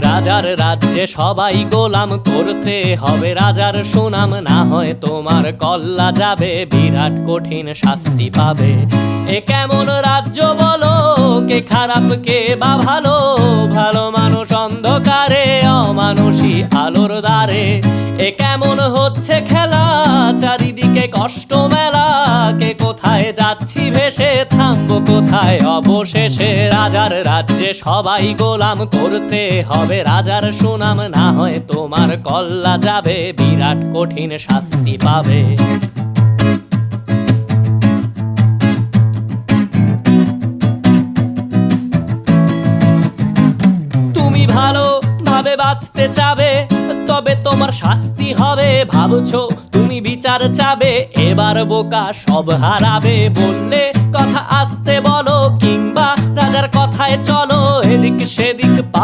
রাজার রাজ্যে সবাই গোলাম, করতে হবে রাজার সুনাম, না হয় তোমার কল্লা যাবে, বিরাট কঠিন শাস্তি পাবে। এ কেমন রাজ্য বলো, কে খারাপ কে বা ভালো, ভালো মানুষ অন্ধকারে, অমানুষী আলোর দ্বারে। এ কেমন হচ্ছে খেলা, চারিদিকে কষ্ট মেলা, কে কোথায় যাচ্ছি ভেসে, থামবো কোথায় অবশেষে। রাজার রাজ্যে সবাই গোলাম, করতে হবে রাজার সুনাম, না হয় তোমার কল্লা যাবে, বিরাট কঠিন শাস্তি পাবে। তুমি ভালো ভাবে বাঁচতে চাবে, তবে তোমার শাস্তি হবে। ভাবছো তুমি বিচার চাবে, এবার বোকা সব হারাবে। বললে কথা আসতে বলো, কিংবা রাজার কথায় চলো, এদিক সেদিক